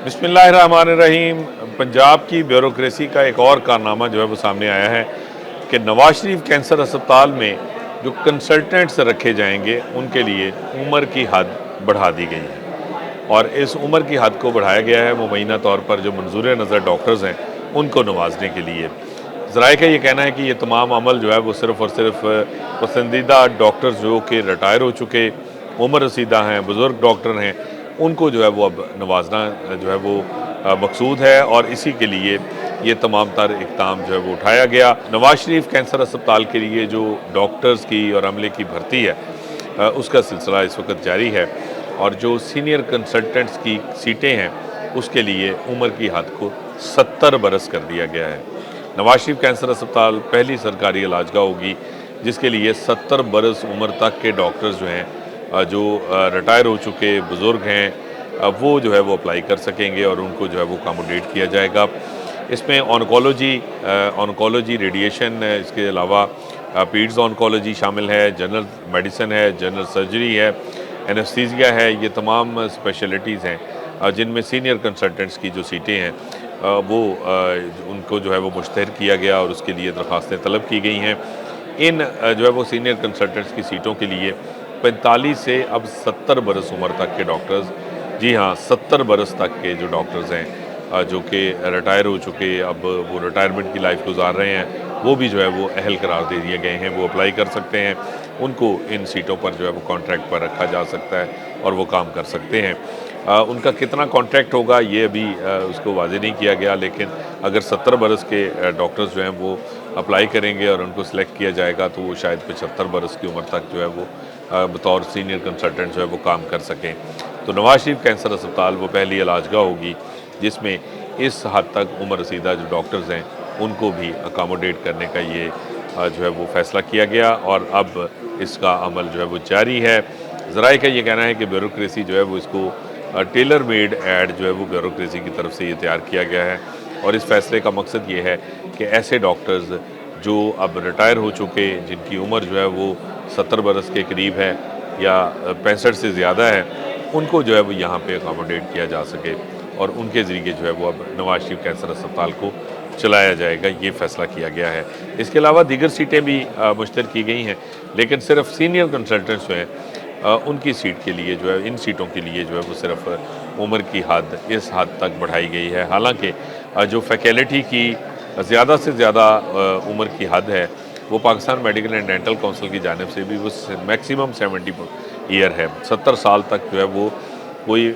बिस्मिल्लाहिर्रहमानिर्रहीम। पंजाब की ब्यूरोक्रेसी का एक और कारनामा जो है वो सामने आया है कि नवाज शरीफ कैंसर अस्पताल में जो कंसल्टेंट्स रखे जाएंगे उनके लिए उम्र की हद बढ़ा दी गई है, और इस उम्र की हद को बढ़ाया गया है मुबैना तौर पर जो मंजूर नज़र डॉक्टर्स हैं उनको नवाजने के लिए। ज़राए का ये कहना है कि ये तमाम अमल जो है वो सिर्फ़ और सिर्फ पसंदीदा डॉक्टर्स जो कि रिटायर हो चुके, उम्र रसीदा हैं, बुज़ुर्ग डॉक्टर हैं, उनको जो है वो अब नवाजना जो है वो मकसूद है, और इसी के लिए ये तमाम तर इक़दाम जो है वो उठाया गया। नवाज शरीफ कैंसर अस्पताल के लिए जो डॉक्टर्स की और अमले की भर्ती है उसका सिलसिला इस वक्त जारी है, और जो सीनियर कंसल्टेंट्स की सीटें हैं उसके लिए उम्र की हद को 70 बरस कर दिया गया है। नवाज शरीफ कैंसर अस्पताल पहली सरकारी इलाजगाह होगी जिसके लिए 70 बरस उम्र तक के डॉक्टर्स जो हैं जो रिटायर हो चुके बुज़ुर्ग हैं वो जो है वो अप्लाई कर सकेंगे और उनको जो है वो अकोमोडेट किया जाएगा। इसमें ऑनकोलॉजी, रेडिएशन, इसके अलावा पीड्स ऑनकोलॉजी शामिल है, जनरल मेडिसिन है, जनरल सर्जरी है, एनेस्थीसिया है। ये तमाम स्पेशलिटीज़ हैं जिनमें सीनियर कंसल्टेंट्स की जो सीटें हैं वो उनको जो है वो मुश्तहर किया गया और उसके लिए दरख्वास्तें तलब की गई हैं। इन जो है वो सीनियर कंसल्टेंट्स की सीटों के लिए 45 से अब 70 बरस उम्र तक के डॉक्टर्स, जी हाँ 70 बरस तक के जो डॉक्टर्स हैं जो कि रिटायर हो चुके, अब वो रिटायरमेंट की लाइफ गुजार रहे हैं, वो भी जो है वो अहल करार दे दिए गए हैं, वो अप्लाई कर सकते हैं। उनको इन सीटों पर जो है वो कॉन्ट्रैक्ट पर रखा जा सकता है और वो काम कर सकते हैं। उनका कितना कॉन्ट्रैक्ट होगा ये अभी उसको वाज़ेह नहीं किया गया, लेकिन अगर 70 बरस के डॉक्टर्स जो हैं वो अप्लाई करेंगे और उनको सिलेक्ट किया जाएगा तो वो शायद 75 बरस की उम्र तक जो है वो बतौर सीनियर कंसल्टेंट जो है वो काम कर सकें। तो नवाज शरीफ कैंसर अस्पताल वो पहली इलाजगाह होगी जिसमें इस हद तक उम्र रसीदा जो डॉक्टर्स हैं उनको भी अकोमोडेट करने का ये जो है वो फ़ैसला किया गया, और अब इसका अमल जो है वो जारी है। ज़राए का ये कहना है कि ब्यूरोक्रेसी जो है वो इसको टेलर मेड ऐड जो है वो ब्यूरोक्रेसी की तरफ से ये तैयार किया गया है, और इस फैसले का मकसद ये है कि ऐसे डॉक्टर्स जो अब रिटायर हो चुके, जिनकी उम्र जो है वो 70 बरस के करीब है या 65 से ज़्यादा है, उनको जो है वो यहाँ पे अकोमोडेट किया जा सके और उनके ज़रिए जो है वो अब नवाज शरीफ कैंसर अस्पताल को चलाया जाएगा, ये फ़ैसला किया गया है। इसके अलावा दीगर सीटें भी मुश्तहर की गई हैं, लेकिन सिर्फ सीनियर कंसल्टेंट्स जो हैं उनकी सीट के लिए जो है, इन सीटों के लिए जो है वो सिर्फ उम्र की हद इस हद तक बढ़ाई गई है। हालांकि जो फैकल्टी की ज़्यादा से ज़्यादा उम्र की हद है वो Pakistan medical and dental council की जानिब से भी वो मैक्सिमम 70 ईयर है। 70 साल तक जो है वो कोई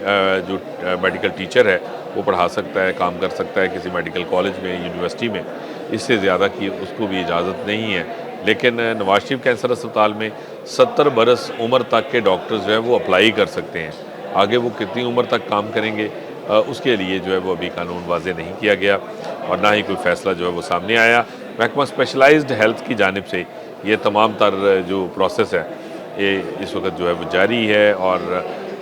जो मेडिकल टीचर है वो पढ़ा सकता है, काम कर सकता है किसी मेडिकल कॉलेज में, यूनिवर्सिटी में। इससे ज़्यादा की उसको भी इजाज़त नहीं है। लेकिन नवाज शरीफ कैंसर अस्पताल में 70 बरस उम्र तक के डॉक्टर्स जो है वो अप्लाई कर सकते हैं। आगे वो कितनी उम्र तक काम करेंगे उसके लिए जो है वो अभी कानून वाज़ेह नहीं किया गया और ना ही कोई फ़ैसला जो है वो सामने आया। महकमा स्पेशलाइज्ड हेल्थ की जानिब से ये तमाम तर जो प्रोसेस है ये इस वक्त जो है वो जारी है, और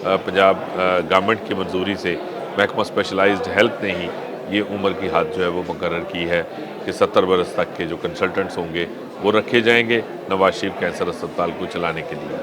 पंजाब गवर्नमेंट की मंजूरी से महकमा स्पेशलाइज्ड हेल्थ ने ही ये उम्र की हद जो है वो मुकर्रर की है कि 70 बरस तक के जो कंसल्टेंट्स होंगे वो रखे जाएंगे नवाज शरीफ कैंसर अस्पताल को चलाने के लिए।